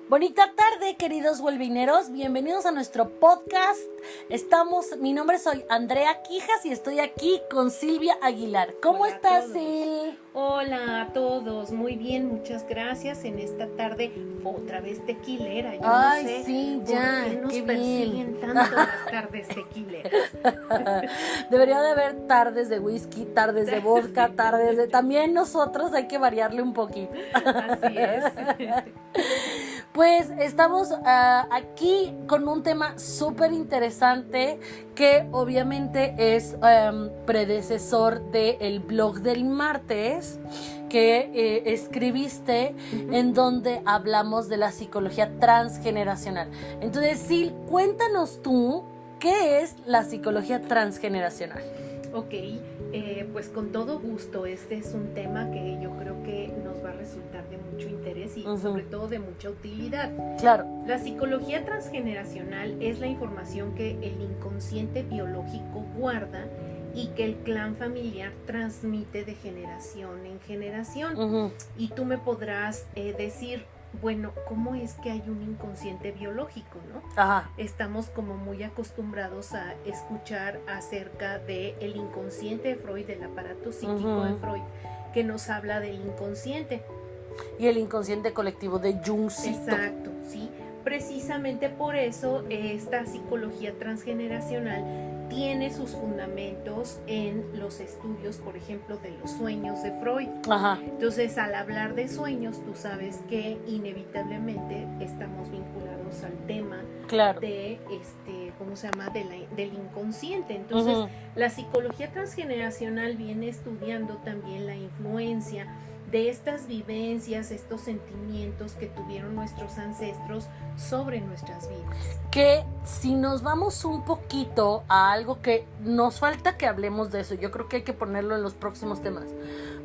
Bonita tarde, queridos huelvineros, bienvenidos a nuestro podcast. Mi nombre soy Andrea Quijas y estoy aquí con Silvia Aguilar. ¿Cómo Hola estás, a Sil? Hola a todos, muy bien, muchas gracias. En esta tarde otra vez tequilera. Yo Ay, no sé sí, por ya, qué nos qué persiguen bien. tanto las tardes tequileras. Debería de haber tardes de whisky, tardes de vodka, tardes de... También nosotros hay que variarle un poquito. Así es. Pues estamos aquí con un tema súper interesante que obviamente es predecesor del blog del martes que escribiste, en donde hablamos de la psicología transgeneracional. Entonces, Sil, cuéntanos tú, ¿qué es la psicología transgeneracional? Ok, pues con todo gusto, este es un tema que yo creo que nos va a resultar de mucho interés y sobre todo de mucha utilidad. Claro. La psicología transgeneracional es la información que el inconsciente biológico guarda y que el clan familiar transmite de generación en generación. Y tú me podrás decir, bueno, ¿cómo es que hay un inconsciente biológico, no? Ajá. Estamos como muy acostumbrados a escuchar acerca del inconsciente de Freud, del aparato psíquico de Freud, que nos habla del inconsciente. Y el inconsciente colectivo de Jungcito. Exacto, sí. Precisamente por eso esta psicología transgeneracional tiene sus fundamentos en los estudios, por ejemplo, de los sueños de Freud. Ajá. Entonces, al hablar de sueños, tú sabes que inevitablemente estamos vinculados al tema Claro. de ¿cómo se llama? Del inconsciente. Entonces, la psicología transgeneracional viene estudiando también la influencia de estas vivencias, estos sentimientos que tuvieron nuestros ancestros sobre nuestras vidas. Que si nos vamos un poquito a algo que nos falta que hablemos de eso, yo creo que hay que ponerlo en los próximos temas,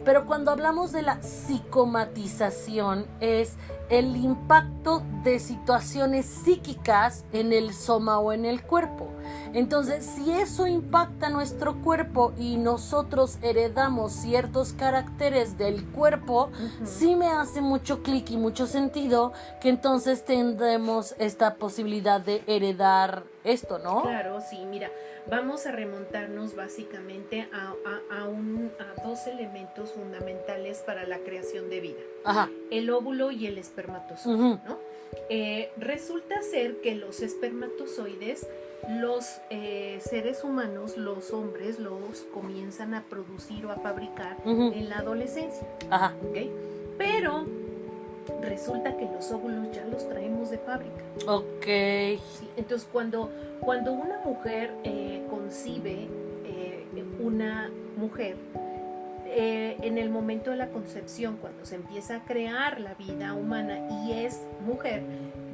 pero cuando hablamos de la psicomatización es el impacto de situaciones psíquicas en el soma o en el cuerpo. Entonces, si eso impacta nuestro cuerpo y nosotros heredamos ciertos caracteres del cuerpo, sí me hace mucho clic y mucho sentido que entonces tendremos esta posibilidad de heredar esto, ¿no? Claro, sí, mira, vamos a remontarnos básicamente a dos elementos fundamentales para la creación de vida. Ajá. El óvulo y el espermatozoide, ¿no? Resulta ser que los espermatozoides, los seres humanos, los hombres, los comienzan a producir o a fabricar en la adolescencia. Ajá. ¿Okay? Pero resulta que los óvulos ya los traemos de fábrica. Ok. Sí, entonces, cuando una mujer concibe una mujer, en el momento de la concepción, cuando se empieza a crear la vida humana y es mujer,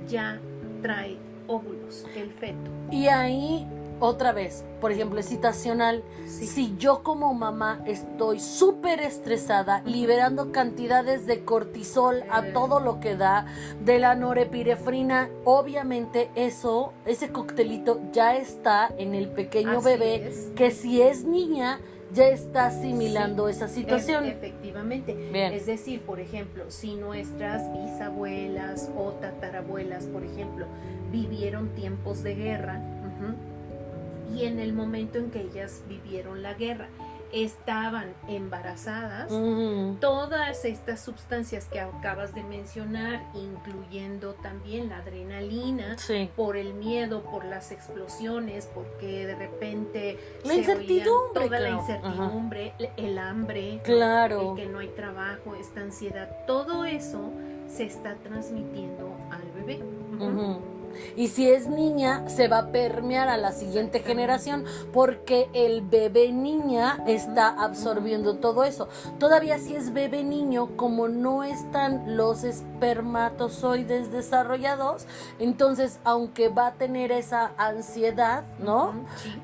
ya trae óvulos, el feto. Y ahí, otra vez, por ejemplo, es citacional. Sí. Si yo como mamá estoy súper estresada, liberando cantidades de cortisol a todo lo que da, de la norepinefrina, obviamente ese coctelito ya está en el pequeño Así bebé, es. que si es niña, ya está asimilando esa situación. Efectivamente. Bien. Es decir, por ejemplo, si nuestras bisabuelas o tatarabuelas, por ejemplo, vivieron tiempos de guerra, y en el momento en que ellas vivieron la guerra estaban embarazadas, todas estas sustancias que acabas de mencionar, incluyendo también la adrenalina, Sí. por el miedo, por las explosiones, porque de repente La incertidumbre, toda claro. la incertidumbre, el hambre, Claro. el que no hay trabajo, esta ansiedad, todo eso se está transmitiendo al bebé. Y si es niña, se va a permear a la siguiente generación porque el bebé niña está absorbiendo todo eso. Todavía si es bebé niño, como no están los espermatozoides desarrollados, entonces aunque va a tener esa ansiedad, ¿no? Sí.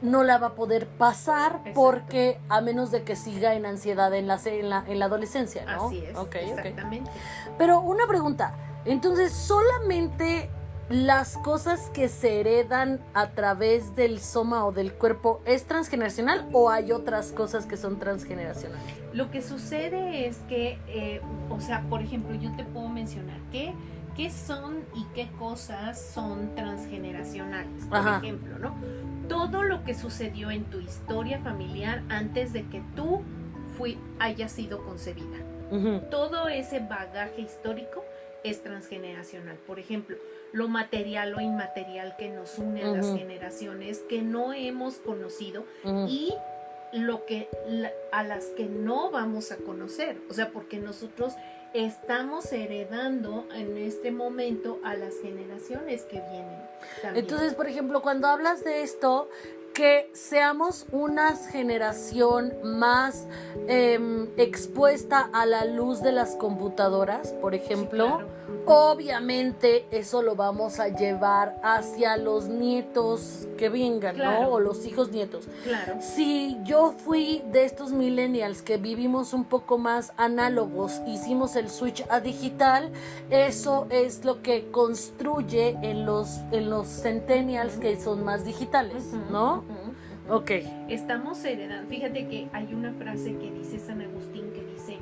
No la va a poder pasar. Exacto. Porque a menos de que siga en ansiedad en la adolescencia, ¿no? Así es, exactamente. Pero una pregunta, entonces solamente las cosas que se heredan a través del soma o del cuerpo es transgeneracional o hay otras cosas que son transgeneracionales? Lo que sucede es que, por ejemplo, yo te puedo mencionar que ¿qué son y qué cosas son transgeneracionales? Por Ajá. ejemplo, ¿no? Todo lo que sucedió en tu historia familiar antes de que tú hayas sido concebida. Ujú. Todo ese bagaje histórico es transgeneracional. Por ejemplo, lo material o inmaterial que nos une a las Ujú. generaciones que no hemos conocido Ujú. y a las que no vamos a conocer. O sea, porque nosotros estamos heredando en este momento a las generaciones que vienen también. Entonces, por ejemplo, cuando hablas de esto, que seamos una generación más expuesta a la luz de las computadoras, por ejemplo, Sí, claro. obviamente eso lo vamos a llevar hacia los nietos que vengan, Claro. ¿no? O los hijos nietos. Claro. Si yo fui de estos millennials que vivimos un poco más análogos, hicimos el switch a digital, eso es lo que construye en los centennials que son más digitales, ¿no? Ok. Estamos heredando. Fíjate que hay una frase que dice San Agustín que dice: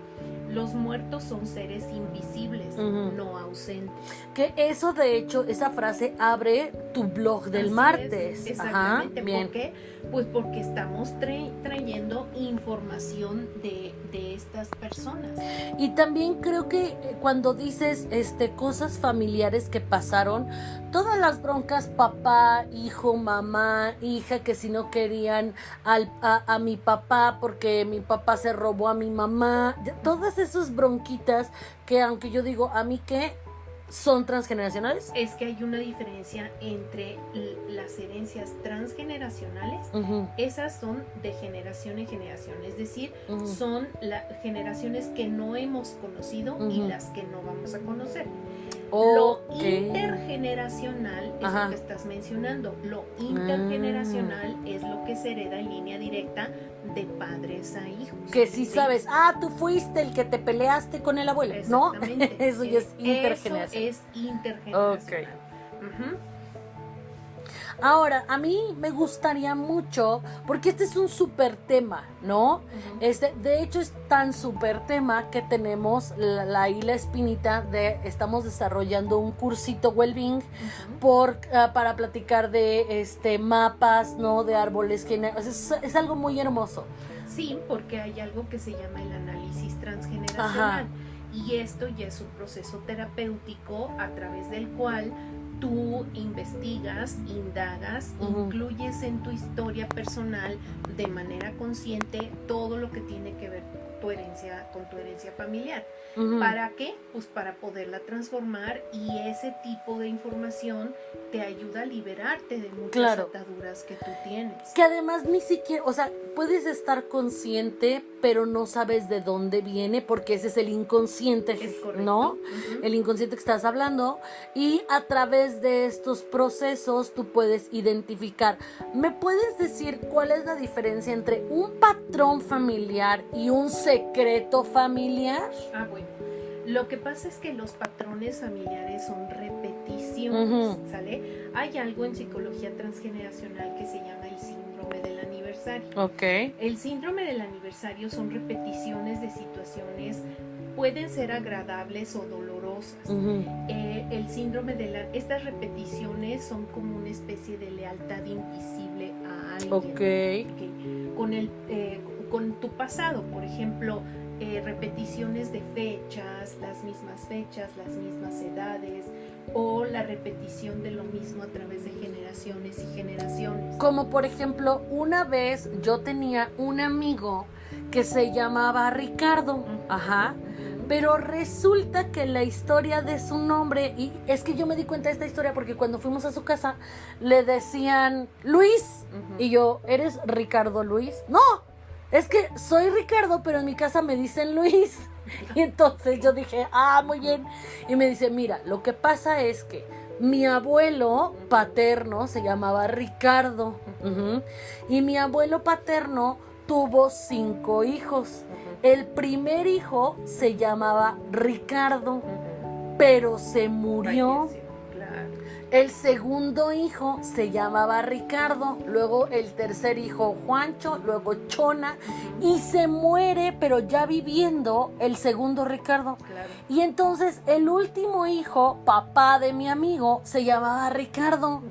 los muertos son seres invisibles, no ausentes. Que eso, de hecho, esa frase abre tu blog del Así martes. es, exactamente. Ajá, bien. ¿Por qué? Pues porque estamos trayendo información de estas personas. Y también creo que cuando dices cosas familiares que pasaron, todas las broncas, papá, hijo, mamá, hija, que si no querían a mi papá porque mi papá se robó a mi mamá, todas esas bronquitas que, aunque yo digo, ¿a mí qué? ¿Son transgeneracionales? Es que hay una diferencia entre las herencias transgeneracionales. Esas son de generación en generación, es decir, son las generaciones que no hemos conocido y las que no vamos a conocer. Lo intergeneracional es lo que estás mencionando. Lo intergeneracional es lo que se hereda en línea directa de padres a hijos. Que si sabes, tú fuiste el que te peleaste con el abuelo, ¿no? Eso ya es intergeneracional. Eso es intergeneracional. Okay. Ahora, a mí me gustaría mucho, porque este es un súper tema, ¿no? De hecho, es tan súper tema que tenemos la espinita estamos desarrollando un cursito Wellbeing para platicar de mapas, ¿no? De árboles genealógicos. Es algo muy hermoso. Sí, porque hay algo que se llama el análisis transgeneracional. Y esto ya es un proceso terapéutico a través del cual tú investigas, indagas, incluyes en tu historia personal de manera consciente todo lo que tiene que ver con tu herencia familiar. ¿Para qué? Pues para poderla transformar, y ese tipo de información te ayuda a liberarte de muchas ataduras que tú tienes. Que además ni siquiera, o sea, puedes estar consciente, pero no sabes de dónde viene, porque ese es el inconsciente, ¿no? El inconsciente que estás hablando, y a través de estos procesos tú puedes identificar. ¿Me puedes decir cuál es la diferencia entre un patrón familiar y un secreto familiar? Bueno, lo que pasa es que los patrones familiares son repeticiones, ¿sale? Hay algo en psicología transgeneracional que se llama el síndrome del aniversario. El síndrome del aniversario son repeticiones de situaciones, pueden ser agradables o dolorosas. El síndrome estas repeticiones son como una especie de lealtad invisible a alguien. Con tu pasado, por ejemplo, repeticiones de fechas, las mismas edades, o la repetición de lo mismo a través de generaciones y generaciones. Como por ejemplo, una vez yo tenía un amigo que se llamaba Ricardo, pero resulta que la historia de su nombre, y es que yo me di cuenta de esta historia porque cuando fuimos a su casa le decían Luis, y yo, ¿eres Ricardo Luis? No, es que soy Ricardo, pero en mi casa me dicen Luis. Y entonces yo dije, muy bien. Y me dice, mira, lo que pasa es que mi abuelo paterno se llamaba Ricardo. Y mi abuelo paterno tuvo 5 hijos. El primer hijo se llamaba Ricardo, pero se murió. El segundo hijo se llamaba Ricardo, luego el tercer hijo Juancho, luego Chona, y se muere, pero ya viviendo, el segundo Ricardo. Claro. Y entonces el último hijo, papá de mi amigo, se llamaba Ricardo.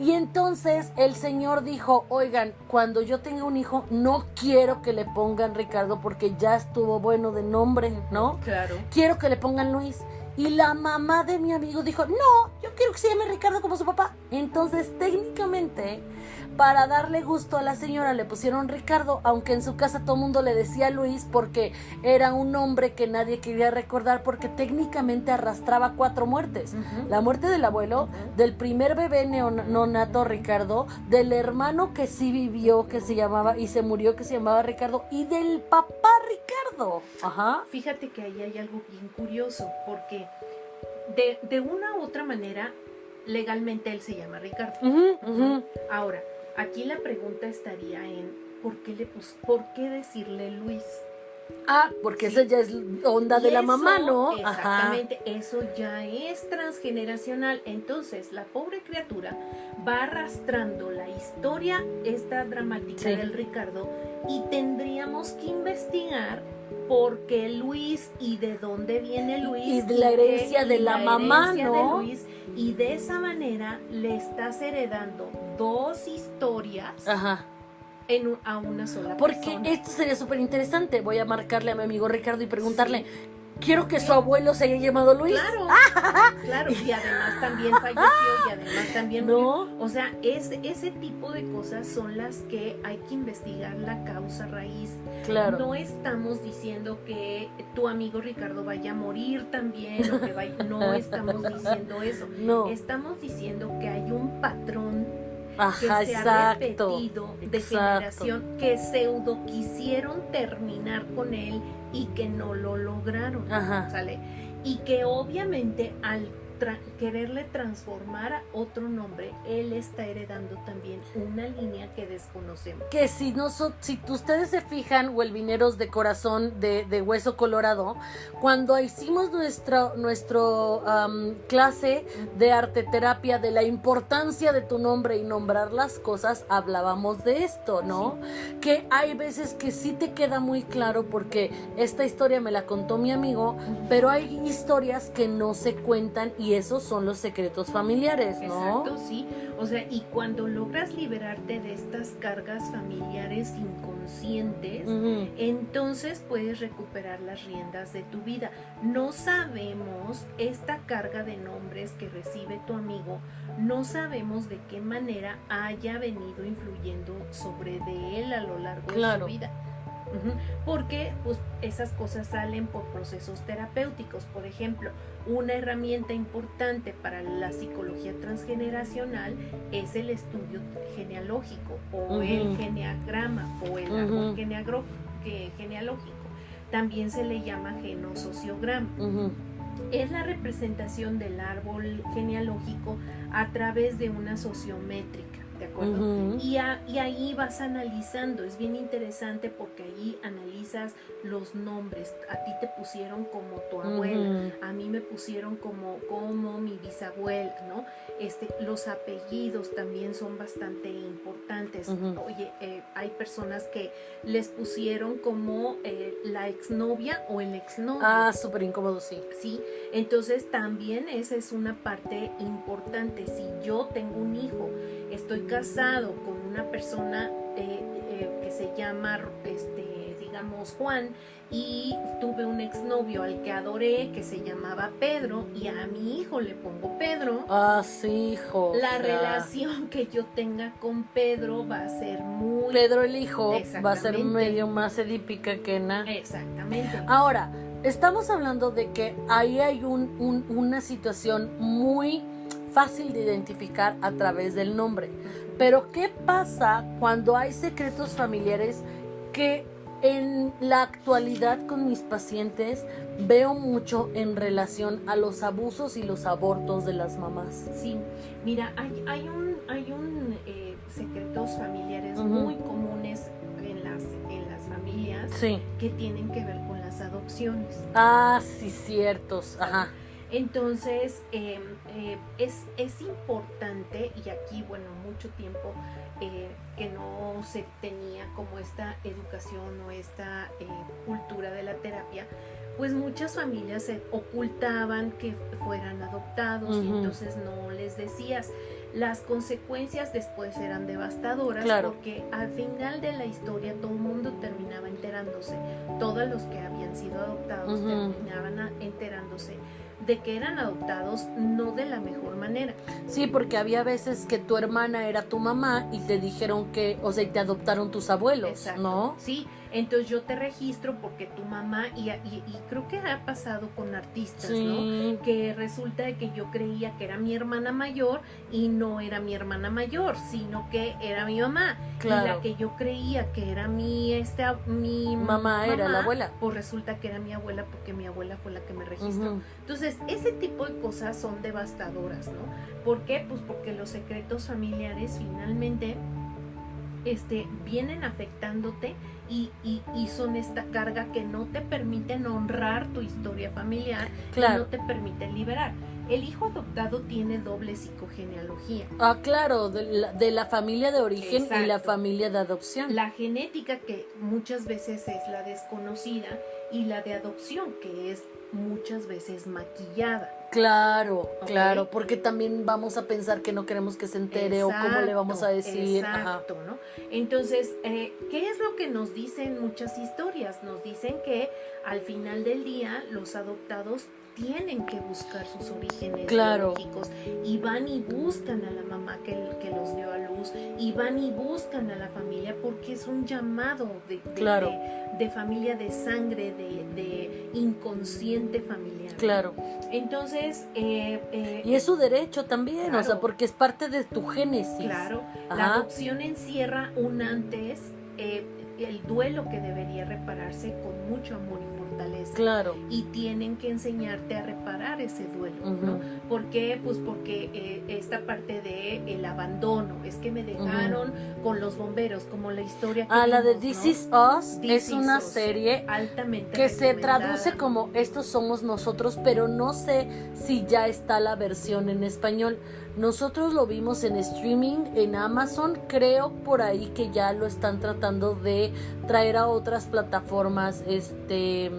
Y entonces el señor dijo, oigan, cuando yo tenga un hijo, no quiero que le pongan Ricardo porque ya estuvo bueno de nombre, ¿no? Claro. Quiero que le pongan Luis. Y la mamá de mi amigo dijo, no, yo quiero que se llame Ricardo como su papá. Entonces, técnicamente, para darle gusto a la señora, le pusieron Ricardo, aunque en su casa todo el mundo le decía Luis, porque era un nombre que nadie quería recordar, porque técnicamente arrastraba 4 muertes. La muerte del abuelo, del primer bebé neonato Ricardo, del hermano que sí vivió, que se llamaba, y se murió, que se llamaba Ricardo, y del papá Ricardo. Ajá. Fíjate que ahí hay algo bien curioso, porque de una u otra manera, legalmente él se llama Ricardo. Ahora, aquí la pregunta estaría en ¿por qué decirle Luis? Ah, porque Sí. esa ya es onda de la mamá, ¿no? Exactamente, eso ya es transgeneracional. Entonces, la pobre criatura va arrastrando la historia, esta dramática Sí. del Ricardo, y tendríamos que investigar por qué Luis y de dónde viene Luis. Y de la herencia de la mamá, herencia ¿no? de Luis, y de esa manera le estás heredando 2 historias Ajá. a una sola Porque persona. esto sería súper interesante. Voy a marcarle a mi amigo Ricardo y preguntarle, quiero que su abuelo se haya llamado Luis. Claro, claro, y además también falleció y además también ¿No? murió. O sea, ese tipo de cosas son las que hay que investigar la causa raíz. Claro. No estamos diciendo que tu amigo Ricardo vaya a morir también, o que no estamos diciendo eso. No. Estamos diciendo que hay un patrón que Ajá, se ha exacto. repetido de Exacto. generación, que pseudo quisieron terminar con él y que no lo lograron, Ajá. ¿sale? Y que obviamente al quererle transformar a otro nombre, él está heredando también una línea que desconocemos. Que si ustedes se fijan, huelvineros de corazón de hueso colorado, cuando hicimos nuestro clase de arteterapia de la importancia de tu nombre y nombrar las cosas, hablábamos de esto, ¿no? Sí. Que hay veces que sí te queda muy claro porque esta historia me la contó mi amigo, pero hay historias que no se cuentan y esos son los secretos familiares, ¿no? Exacto, sí. O sea, y cuando logras liberarte de estas cargas familiares inconscientes, entonces puedes recuperar las riendas de tu vida. No sabemos esta carga de nombres que recibe tu amigo, no sabemos de qué manera haya venido influyendo sobre de él a lo largo de su vida. Porque pues esas cosas salen por procesos terapéuticos. Por ejemplo, una herramienta importante para la psicología transgeneracional es el estudio genealógico o el geneagrama o el árbol genealógico. También se le llama genosociograma. Es la representación del árbol genealógico a través de una sociométrica. ¿De acuerdo? Y ahí vas analizando, es bien interesante porque ahí analizas los nombres. A ti te pusieron como tu abuela, a mí me pusieron como mi bisabuela, ¿no? Los apellidos también son bastante importantes. Oye, hay personas que les pusieron como la exnovia o el exnovio. Ah, súper incómodo, sí. Sí, entonces también esa es una parte importante. Si yo tengo un hijo, estoy casado con una persona que se llama, digamos, Juan, y tuve un exnovio al que adoré que se llamaba Pedro, y a mi hijo le pongo Pedro. Ah, sí, hijo. La relación que yo tenga con Pedro va a ser muy... Pedro el hijo va a ser medio más edípica que nada. Exactamente. Ahora, estamos hablando de que ahí hay una situación muy fácil de identificar a través del nombre. Pero ¿qué pasa cuando hay secretos familiares que en la actualidad con mis pacientes veo mucho en relación a los abusos y los abortos de las mamás? Sí, mira, hay secretos familiares muy comunes en las familias, sí, que tienen que ver con las adopciones. Ah, sí, ciertos. Ajá. Entonces, es importante, y aquí, bueno, mucho tiempo que no se tenía como esta educación o esta cultura de la terapia, pues muchas familias se ocultaban que fueran adoptados y entonces no les decías. Las consecuencias después eran devastadoras, claro, porque al final de la historia todo el mundo terminaba enterándose, todos los que habían sido adoptados terminaban enterándose de que eran adoptados no de la mejor manera. Sí, porque había veces que tu hermana era tu mamá y te dijeron que, o sea, y te adoptaron tus abuelos, exacto, ¿no? Sí, entonces yo te registro porque tu mamá, y creo que ha pasado con artistas, sí, ¿no? Que resulta de que yo creía que era mi hermana mayor y no era mi hermana mayor, sino que era mi mamá. claro. Y la que yo creía que era mi mamá era la abuela. Pues resulta que era mi abuela, porque mi abuela fue la que me registró. Entonces, ese tipo de cosas son devastadoras, ¿no? ¿Por qué? Pues porque los secretos familiares finalmente vienen afectándote y son esta carga que no te permiten honrar tu historia familiar, claro. Y no te permiten liberar. El hijo adoptado tiene doble psicogenealogía. Ah, claro, de la familia de origen. Exacto. Y la familia de adopción. La genética, que muchas veces es la desconocida, y la de adopción, que es muchas veces maquillada. Claro, claro, porque también vamos a pensar que no queremos que se entere, exacto, o cómo le vamos a decir. Exacto, ¿no? Entonces, ¿qué es lo que nos dicen muchas historias? Nos dicen que al final del día los adoptados tienen que buscar sus orígenes biológicos, y van y buscan a la mamá que los dio a luz, y van y buscan a la familia, porque es un llamado de familia, de sangre, de inconsciente familiar. Claro. Entonces, y es su derecho también, claro, o sea, porque es parte de tu génesis. Claro. La adopción encierra un antes, el duelo que debería repararse con mucho amor y fortaleza. Claro. Y tienen que enseñarte a reparar ese duelo, ¿no? ¿Por qué? Pues porque esta parte de el abandono, es que me dejaron con los bomberos, como la historia que la de This Is Us es una serie altamente que se traduce como Estos somos nosotros, pero no sé si ya está la versión en español. Nosotros lo vimos en streaming, en Amazon, creo por ahí que ya lo están tratando de traer a otras plataformas de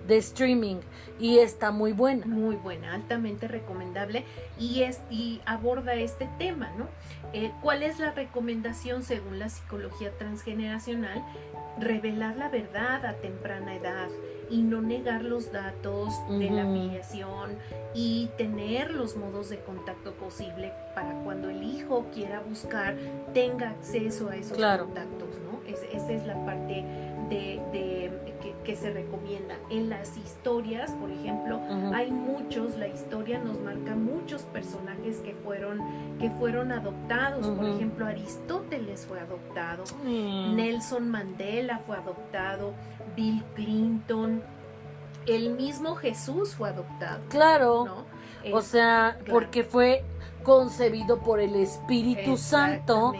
streaming, y está muy buena. Muy buena, altamente recomendable, y aborda este tema, ¿no? ¿Cuál es la recomendación según la psicología transgeneracional? Revelar la verdad a temprana edad y no negar los datos de la afiliación, y tener los modos de contacto posible para cuando el hijo quiera buscar, tenga acceso a esos contactos, ¿no? Esa es la parte que se recomienda. En las historias, por ejemplo, hay muchos, la historia nos marca muchos personajes que fueron adoptados. Por ejemplo, Aristóteles fue adoptado, Nelson Mandela fue adoptado, Bill Clinton, el mismo Jesús fue adoptado. Claro, ¿no? O sea, porque fue concebido por el Espíritu Santo,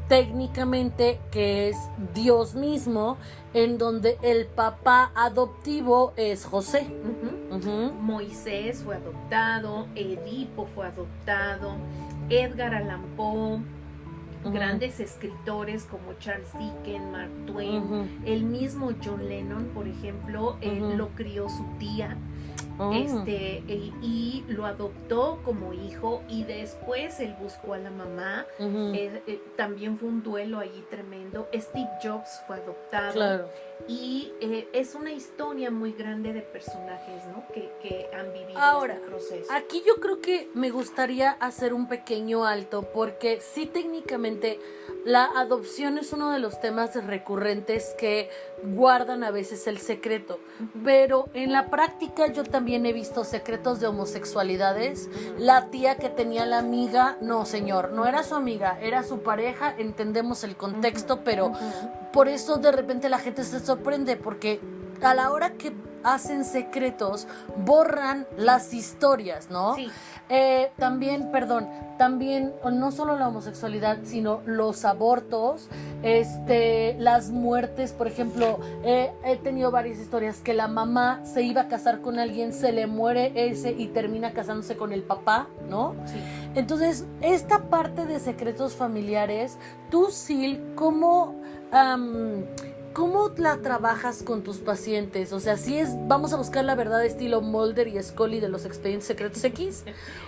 técnicamente, que es Dios mismo, en donde el papá adoptivo es José. Moisés fue adoptado, Edipo fue adoptado, Edgar Allan Poe, grandes escritores como Charles Dickens, Mark Twain, el mismo John Lennon, por ejemplo, lo crió su tía. Y lo adoptó como hijo, y después él buscó a la mamá. También fue un duelo ahí tremendo. Steve Jobs fue adoptado. Claro. Y es una historia muy grande de personajes, ¿no? que han vivido este proceso. Aquí yo creo que me gustaría hacer un pequeño alto, porque sí, técnicamente la adopción es uno de los temas recurrentes que guardan a veces el secreto, pero en la práctica yo también he visto secretos de homosexualidades. La tía que tenía la amiga, no señor, no era su amiga, era su pareja, entendemos el contexto, pero por eso de repente la gente se sorprende, porque a la hora que hacen secretos, borran las historias, ¿no? Sí. También, no solo la homosexualidad, sino los abortos, las muertes, por ejemplo, he tenido varias historias que la mamá se iba a casar con alguien, se le muere ese y termina casándose con el papá, ¿no? Sí. Entonces, esta parte de secretos familiares, tú, Sil, ¿cómo la trabajas con tus pacientes? O sea, vamos a buscar la verdad estilo Mulder y Scully de los Expedientes Secretos X,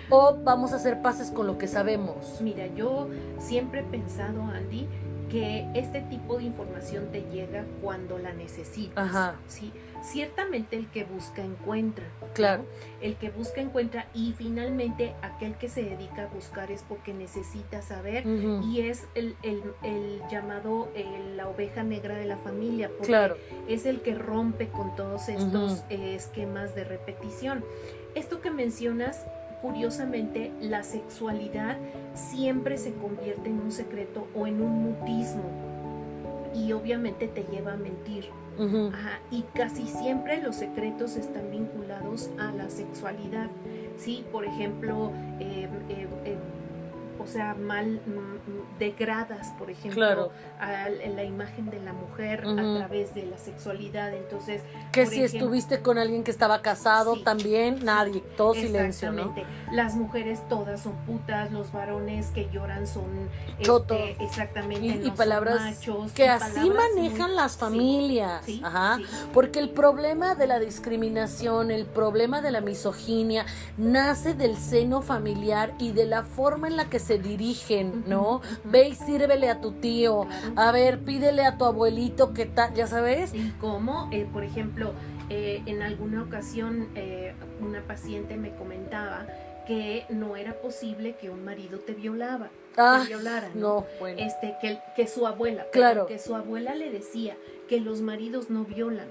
o vamos a hacer pases con lo que sabemos. Mira, yo siempre he pensado, Andy, que este tipo de información te llega cuando la necesitas. Ajá. ¿Sí? Ciertamente el que busca encuentra. Claro. ¿No? El que busca encuentra, y finalmente aquel que se dedica a buscar es porque necesita saber. Uh-huh. Y es el llamado la oveja negra de la familia, porque claro. es el que rompe con todos estos esquemas de repetición. Esto que mencionas, curiosamente, la sexualidad siempre se convierte en un secreto o en un mutismo, y obviamente te lleva a mentir. Uh-huh. Ajá, y casi siempre los secretos están vinculados a la sexualidad, ¿sí? Por ejemplo, degradas, por ejemplo, claro. a la imagen de la mujer a través de la sexualidad. Entonces, que si estuviste con alguien que estaba casado, sí, también, nadie, todo silencio, ¿no? Las mujeres todas son putas, los varones que lloran son chotos, exactamente, y palabras machos, que así manejan las familias. Sí, ajá, sí. Porque el problema de la discriminación, el problema de la misoginia nace del seno familiar y de la forma en la que se dirigen, ¿no? Ve y sírvele a tu tío, a ver, pídele a tu abuelito, ¿qué tal? ¿Ya sabes? Y cómo, por ejemplo, en alguna ocasión una paciente me comentaba que no era posible que un marido te violara, ¿no? Bueno. Que su abuela, claro, que su abuela le decía que los maridos no violan,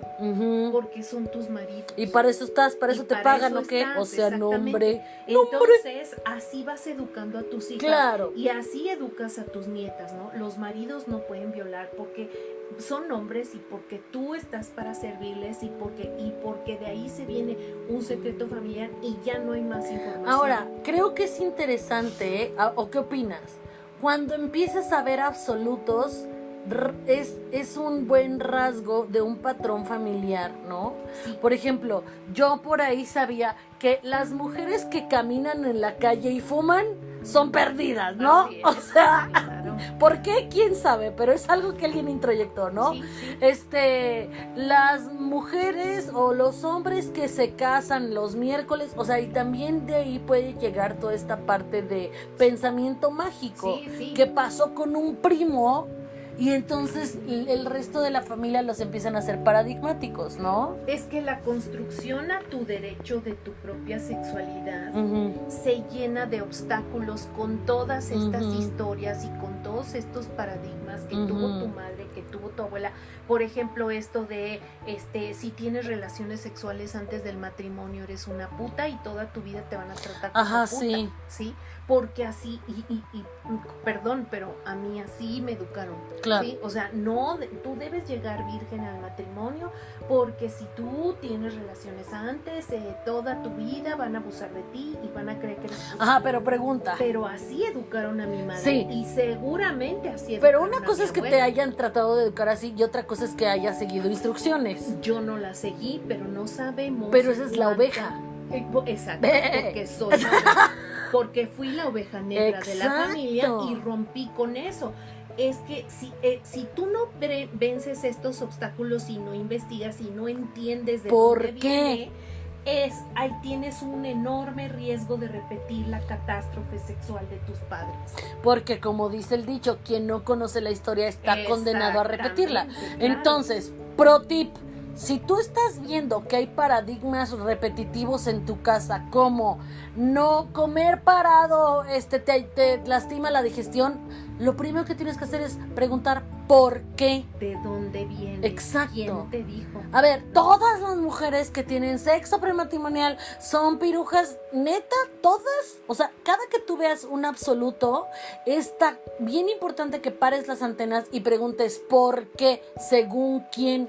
porque son tus maridos. Y para eso estás, para eso te pagan, ¿o qué? O sea, nombre. Entonces, así vas educando a tus hijas. Claro. Y así educas a tus nietas, ¿no? Los maridos no pueden violar porque son hombres y porque tú estás para servirles y porque de ahí se viene un secreto familiar y ya no hay más información. Ahora, creo que es interesante, ¿eh? ¿O qué opinas? Cuando empiezas a ver absolutos, es un buen rasgo de un patrón familiar, ¿no? Sí. Por ejemplo, yo por ahí sabía que las mujeres que caminan en la calle y fuman son perdidas, ¿no? O sea, claro. ¿Por qué? ¿Quién sabe? Pero es algo que alguien introyectó, ¿no? Sí, sí. Las mujeres o los hombres que se casan los miércoles, o sea, y también de ahí puede llegar toda esta parte de pensamiento mágico, sí. que pasó con un primo. Y entonces el resto de la familia los empiezan a hacer paradigmáticos, ¿no? Es que la construcción a tu derecho de tu propia sexualidad se llena de obstáculos con todas estas historias y con todos estos paradigmas que tuvo tu madre, que tuvo tu abuela. Por ejemplo, esto de si tienes relaciones sexuales antes del matrimonio eres una puta y toda tu vida te van a tratar como puta. ¿Sí? Porque así, y perdón, pero a mí así me educaron. Claro. ¿Sí? O sea, no, tú debes llegar virgen al matrimonio, porque si tú tienes relaciones antes, toda tu vida van a abusar de ti y van a creer que eres puta. Ajá, pero pregunta. Pero así educaron a mi madre. Sí. Y seguramente así educaron. Pero una cosa es que te hayan tratado de educar así y otra cosa es que hayas seguido instrucciones. Yo no la seguí, pero no sabemos. Pero esa es la oveja. Exacto, porque soy la oveja. Porque fui la oveja negra de la familia y rompí con eso. Es que si tú no vences estos obstáculos y no investigas y no entiendes de dónde viene, ahí tienes un enorme riesgo de repetir la catástrofe sexual de tus padres. Porque como dice el dicho, quien no conoce la historia está condenado a repetirla. Claro. Entonces, pro tip. Si tú estás viendo que hay paradigmas repetitivos en tu casa, como no comer parado, te lastima la digestión, lo primero que tienes que hacer es preguntar ¿por qué? ¿De dónde viene? Exacto. ¿Quién te dijo? A ver, todas las mujeres que tienen sexo prematrimonial son pirujas, neta, todas. O sea, cada que tú veas un absoluto, está bien importante que pares las antenas y preguntes por qué, según quién.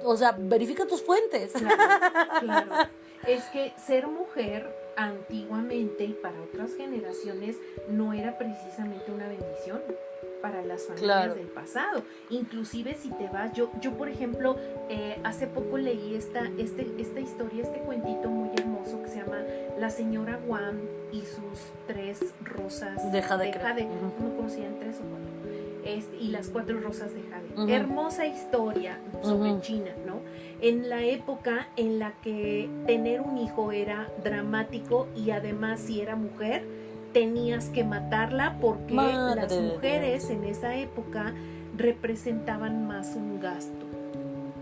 O sea, verifica tus fuentes. Claro. Es que ser mujer antiguamente, para otras generaciones, no era precisamente una bendición para las familias del pasado. Inclusive si te vas, yo por ejemplo, hace poco leí esta historia, este cuentito muy hermoso que se llama La señora Guam y sus 3 rosas de jade. No me conocían 3 o 4. Y las 4 rosas de jade. Hermosa historia sobre China, ¿no? En la época en la que tener un hijo era dramático y además si era mujer tenías que matarla porque las mujeres en esa época representaban más un gasto.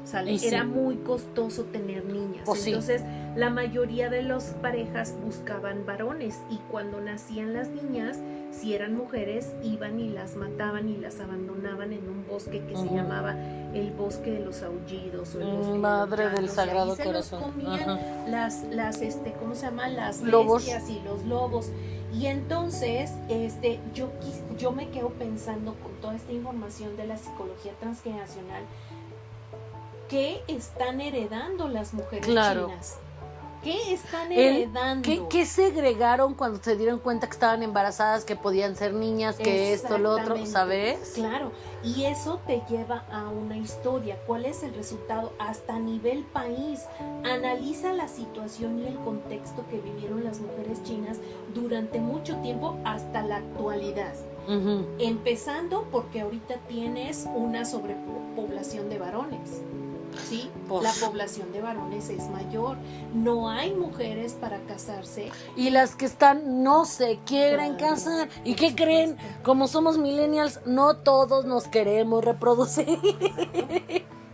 ¿Sale? Sí. Era muy costoso tener niñas. Entonces, la mayoría de las parejas buscaban varones y cuando nacían las niñas, si eran mujeres, iban y las mataban y las abandonaban en un bosque que se llamaba el bosque de los aullidos o el bosque Madre de los del Sagrado se Corazón. Los comían las ¿cómo se llama? Las lobos. bestias y los lobos. Y entonces, yo me quedo pensando con toda esta información de la psicología transgeneracional, ¿qué están heredando las mujeres chinas? ¿Qué están heredando? ¿Qué segregaron cuando se dieron cuenta que estaban embarazadas, que podían ser niñas, que esto, lo otro, ¿sabes? Claro, y eso te lleva a una historia. ¿Cuál es el resultado? Hasta a nivel país. Analiza la situación y el contexto que vivieron las mujeres chinas durante mucho tiempo hasta la actualidad. Empezando porque ahorita tienes una sobrepoblación de varones. ¿Sí? La población de varones es mayor, no hay mujeres para casarse. Y las que están no se quieren casar. ¿Y qué creen? Como somos millennials, no todos nos queremos reproducir.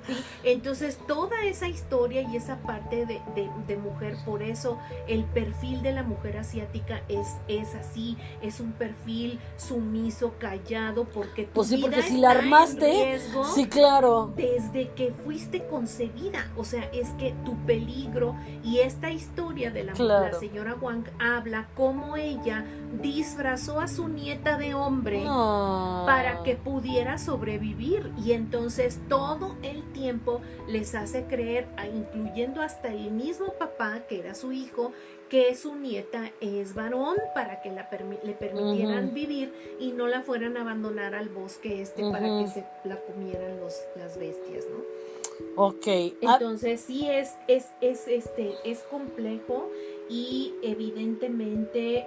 Sí, entonces toda esa historia y esa parte de mujer, por eso el perfil de la mujer asiática es así, es un perfil sumiso, callado, porque tu vida porque si está la armaste, en riesgo, sí, claro, desde que fuiste concebida. O sea, es que tu peligro, y esta historia de la señora Wang habla cómo ella disfrazó a su nieta de hombre para que pudiera sobrevivir, y entonces todo el tiempo les hace creer, incluyendo hasta el mismo papá que era su hijo, que su nieta es varón para que le permitieran vivir y no la fueran a abandonar al bosque para que se la comieran las bestias, ¿no? Ok. Entonces sí es complejo y evidentemente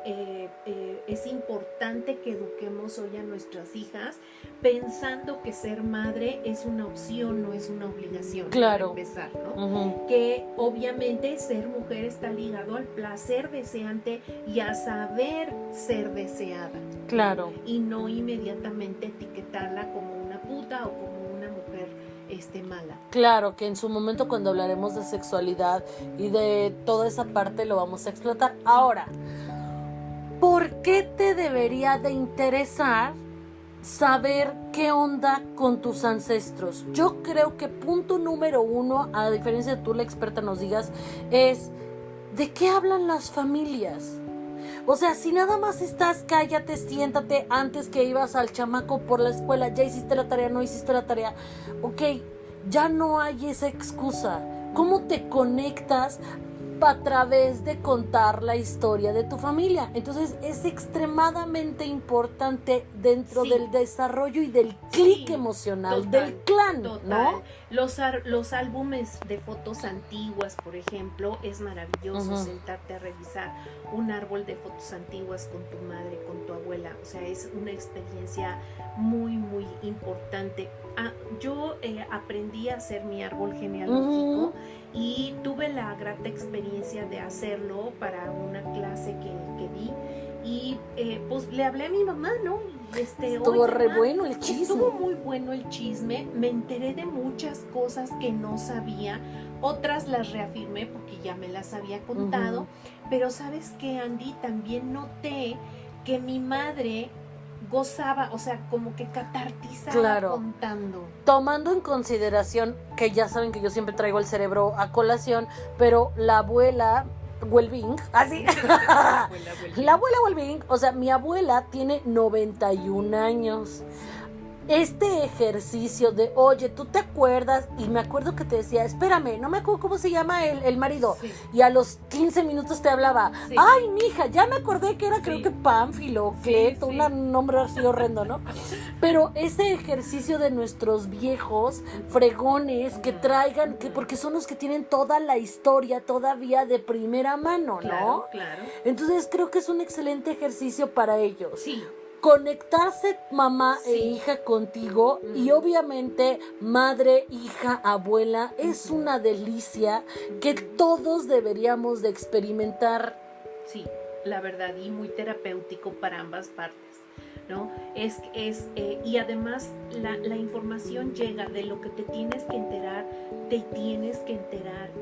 es importante que eduquemos hoy a nuestras hijas pensando que ser madre es una opción, no es una obligación. Claro. Para empezar, ¿no? Que obviamente ser mujer está ligado al placer deseante y a saber ser deseada. Claro. Y no inmediatamente etiquetarla como una puta o como una mujer mala. Claro, que en su momento cuando hablaremos de sexualidad y de toda esa parte lo vamos a explotar. Ahora, ¿por qué te debería de interesar saber qué onda con tus ancestros? Yo creo que punto número 1, a diferencia de tú, la experta, nos digas, es ¿de qué hablan las familias? O sea, si nada más estás, cállate, siéntate, antes que ibas al chamaco por la escuela, ya hiciste la tarea, no hiciste la tarea, ok, ya no hay esa excusa. ¿Cómo te conectas a través de contar la historia de tu familia? Entonces es extremadamente importante dentro del desarrollo y del clic emocional del clan, ¿no? Los álbumes de fotos antiguas, por ejemplo, es maravilloso sentarte a revisar un árbol de fotos antiguas con tu madre, con tu abuela. O sea, es una experiencia muy, muy importante. Yo aprendí a hacer mi árbol genealógico y tuve la grata experiencia de hacerlo para una clase que di. Y pues le hablé a mi mamá, ¿no? Estuvo re bueno el chisme. Estuvo muy bueno el chisme. Me enteré de muchas cosas que no sabía. Otras las reafirmé porque ya me las había contado. Pero ¿sabes qué, Andy? También noté que mi madre gozaba, o sea, como que catartizaba Claro. contando. Tomando en consideración que ya saben que yo siempre traigo el cerebro a colación, pero la abuela Welbing, así, la abuela Welbing, o sea, mi abuela tiene 91 años. Este ejercicio de, oye, ¿tú te acuerdas? Y me acuerdo que te decía, espérame, no me acuerdo cómo se llama el marido. Sí. Y a los 15 minutos te hablaba, Sí. ay, mija, ya me acordé que era, creo Sí. que Pánfilo, Cleto, sí. un nombre así horrendo, ¿no? Pero ese ejercicio de nuestros viejos fregones que traigan, que porque son los que tienen toda la historia todavía de primera mano, ¿no? Claro, claro. Entonces creo que es un excelente ejercicio para ellos. Sí. Conectarse mamá e Sí. hija contigo y obviamente madre, hija, abuela es una delicia que todos deberíamos de experimentar. Sí, la verdad, y muy terapéutico para ambas partes, ¿no? Y además la información llega de lo que te tienes que enterar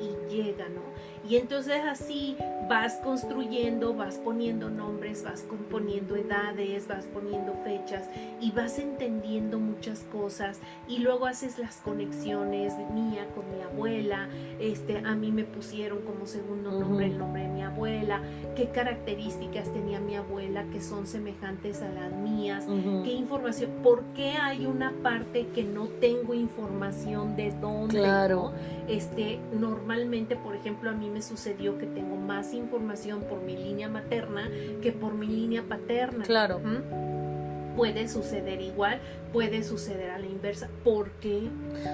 y llega, ¿no? Y entonces así vas construyendo, vas poniendo nombres, vas componiendo edades, vas poniendo fechas y vas entendiendo muchas cosas y luego haces las conexiones mía con mi abuela. A mí me pusieron como segundo nombre el nombre de mi abuela, qué características tenía mi abuela que son semejantes a las mías, qué información, por qué hay una parte que no tengo información de dónde, Claro. ¿no? Normalmente, por ejemplo, a mí me sucedió que tengo más información por mi línea materna que por mi línea paterna. Claro. Puede suceder igual, puede suceder a la inversa. ¿Por qué?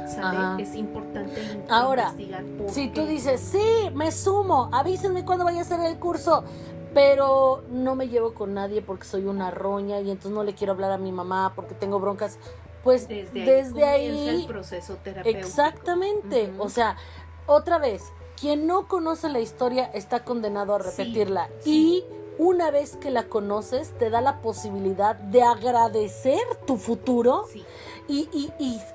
¿Sale? Ajá. Es importante Ahora, investigar por si qué. tú dices, sí, me sumo, avísenme cuando vaya a hacer el curso, pero no me llevo con nadie porque soy una roña y entonces no le quiero hablar a mi mamá porque tengo broncas, pues desde ahí comienza el proceso terapéutico. exactamente, o sea, otra vez, quien no conoce la historia está condenado a repetirla y una vez que la conoces te da la posibilidad de agradecer tu futuro Sí.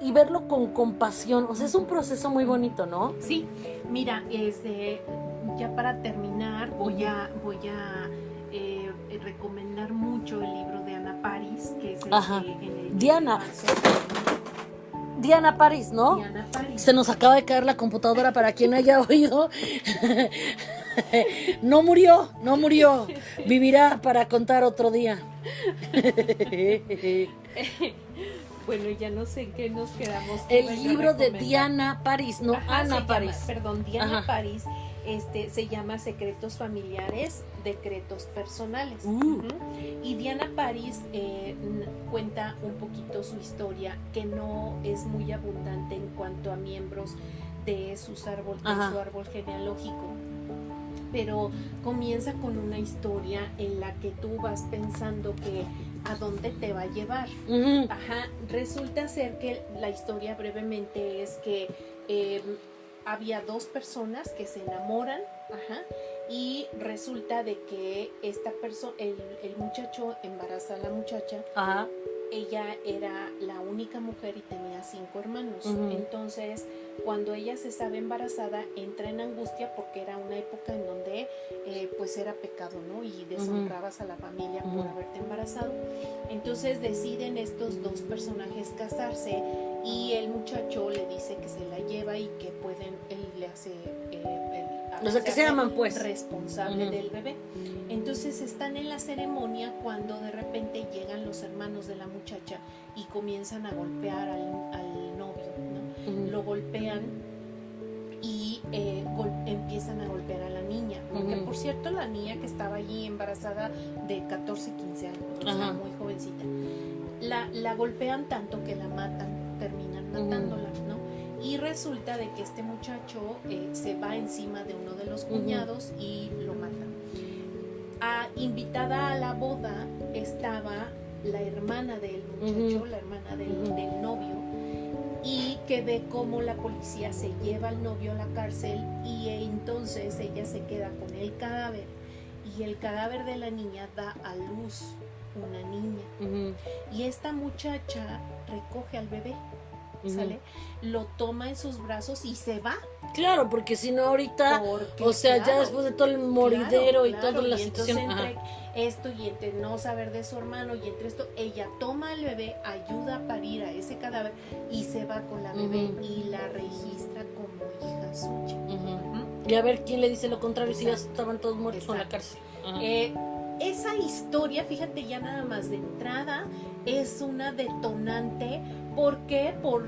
y verlo con compasión, o sea, es un proceso muy bonito, ¿no? Sí, mira, ya para terminar voy a recomendar mucho el libro de Ana Paris, que es el Ajá. que en el Diana Paris, ¿no? Diana Paris. Se nos acaba de caer la computadora para quien haya oído. No murió. Vivirá para contar otro día. Bueno, ya no sé en qué nos quedamos. El libro de Diana Paris, no, Ajá, Ana Paris. Diana Ajá. Paris, se llama Secretos Familiares, Decretos Personales. Y Diana Paris cuenta un poquito su historia, que no es muy abundante en cuanto a miembros de su árbol genealógico. Pero comienza con una historia en la que tú vas pensando que a dónde te va a llevar. Ajá, resulta ser que la historia brevemente es que había dos personas que se enamoran, y resulta de que esta persona, el muchacho embaraza a la muchacha. Ajá. Ella era la única mujer y tenía 5 hermanos. Entonces, cuando ella se sabe embarazada, entra en angustia porque era una época en donde pues era pecado, ¿no? Y deshonrabas a la familia por haberte embarazado. Entonces deciden estos dos personajes casarse y el muchacho le dice que se la lleva y que él le hace... O sea, que se llaman, pues. Responsable del bebé. Entonces están en la ceremonia cuando de repente llegan los hermanos de la muchacha y comienzan a golpear al novio, ¿no? Lo golpean y empiezan a golpear a la niña. Porque, por cierto, la niña que estaba allí embarazada de 14, 15 años, o sea, muy jovencita, la golpean tanto que la matan, terminan matándola, ¿no? Y resulta de que este muchacho se va encima de uno de los cuñados y lo mata. Invitada a la boda estaba la hermana del muchacho, la hermana del novio, y que ve cómo la policía se lleva al novio a la cárcel y entonces ella se queda con el cadáver y el cadáver de la niña da a luz una niña. Y esta muchacha recoge al bebé, ¿sale? Lo toma en sus brazos y se va Claro, porque si no ahorita, Porque, o sea, claro, ya después de todo el moridero y claro, toda la y situación. entonces entre esto y entre no saber de su hermano y entre esto, ella toma al bebé, ayuda a parir a ese cadáver y se va con la bebé y la registra como hija suya. Y a ver quién le dice lo contrario. Exacto. Si ya estaban todos muertos en la cárcel. Esa historia, fíjate, ya nada más de entrada es una detonante. ¿Por qué? Por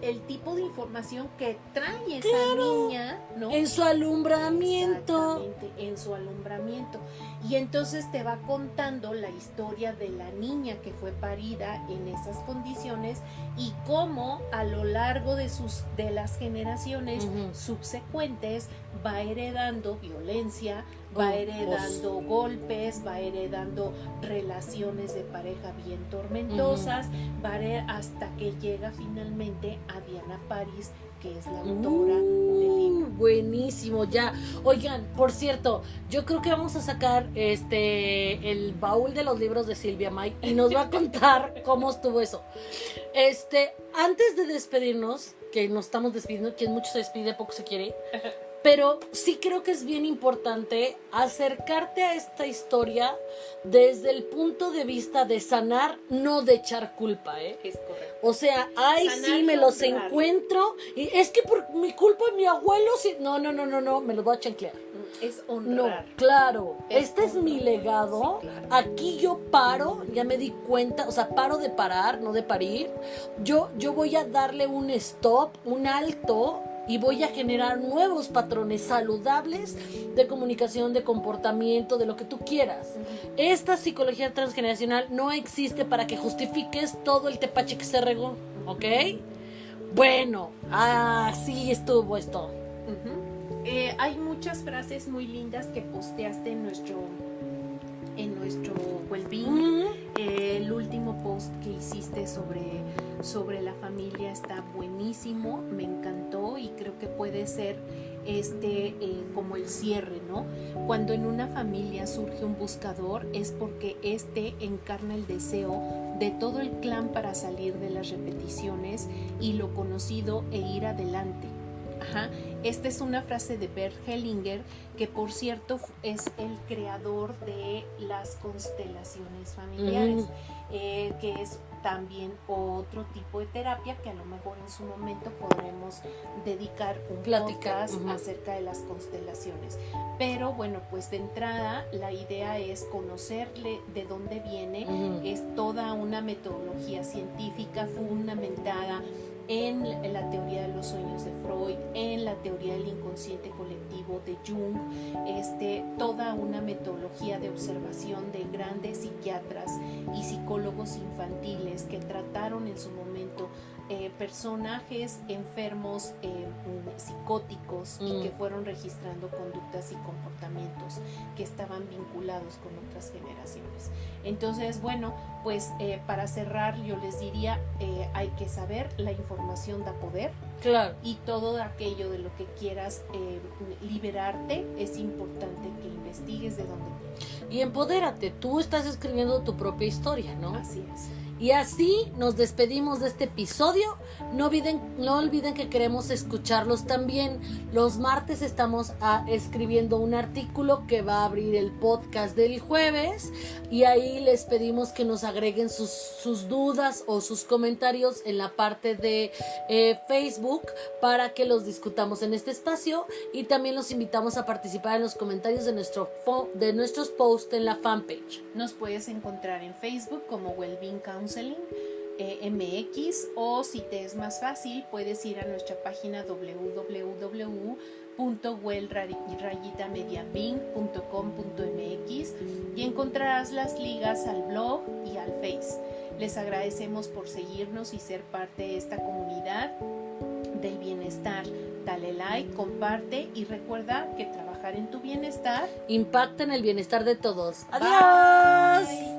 el tipo de información que trae esa niña, ¿no? En su alumbramiento. Exactamente, en su alumbramiento. Y entonces te va contando la historia de la niña que fue parida en esas condiciones y cómo a lo largo de las generaciones subsecuentes va heredando violencia, va heredando golpes, va heredando relaciones de pareja bien tormentosas, hasta que llega finalmente a Diana Paris, que es la autora del libro. Buenísimo, ya. Oigan, por cierto, yo creo que vamos a sacar el baúl de los libros de Silvia May y nos va a contar cómo estuvo eso. Antes de despedirnos, que nos estamos despidiendo, quien mucho se despide, poco se quiere. Pero sí creo que es bien importante acercarte a esta historia desde el punto de vista de sanar, no de echar culpa, ¿eh? Es correcto. O sea, ay, sanar, sí, me los encuentro y es que por mi culpa mi abuelo sí. No, me los voy a chanclear. Es honrar. No, claro, este es mi legado. Sí, claro. Aquí yo paro, ya me di cuenta, o sea, paro de parar, no de parir. Yo voy a darle un stop, un alto, y voy a generar nuevos patrones saludables de comunicación, de comportamiento, de lo que tú quieras. Esta psicología transgeneracional no existe para que justifiques todo el tepache que se regó, ¿ok? Bueno, así estuvo esto. Hay muchas frases muy lindas que posteaste en nuestro Wellbeing. El último post que hiciste sobre la familia está buenísimo, me encantó y creo que puede ser como el cierre, ¿no? Cuando en una familia surge un buscador es porque encarna el deseo de todo el clan para salir de las repeticiones y lo conocido e ir adelante. Esta es una frase de Bert Hellinger, que por cierto es el creador de las constelaciones familiares, que es también otro tipo de terapia que a lo mejor en su momento podremos dedicar un podcast acerca de las constelaciones. Pero bueno, pues de entrada la idea es conocerle de dónde viene. Es toda una metodología científica fundamentada en la teoría de los sueños de Freud, en la teoría del inconsciente colectivo de Jung, toda una metodología de observación de grandes psiquiatras y psicólogos infantiles que trataron en su momento personajes enfermos psicóticos y que fueron registrando conductas y comportamientos que estaban vinculados con otras generaciones. Entonces, bueno, pues para cerrar yo les diría, hay que saber, la información da poder. Claro. Y todo aquello de lo que quieras liberarte, es importante que investigues de dónde viene. Y empodérate, tú estás escribiendo tu propia historia, ¿no? Así es. Y así nos despedimos de este episodio. No olviden que queremos escucharlos también. Los martes estamos escribiendo un artículo que va a abrir el podcast del jueves. Y ahí les pedimos que nos agreguen sus dudas o sus comentarios en la parte de Facebook para que los discutamos en este espacio. Y también los invitamos a participar en los comentarios de nuestros posts en la fanpage. Nos puedes encontrar en Facebook como Wellbeing Counseling MX, o si te es más fácil puedes ir a nuestra página www.well-mediabeing.com.mx y encontrarás las ligas al blog y al Face. Les agradecemos por seguirnos y ser parte de esta comunidad del bienestar. Dale like, comparte y recuerda que trabajar en tu bienestar impacta en el bienestar de todos. ¡Adiós! Bye.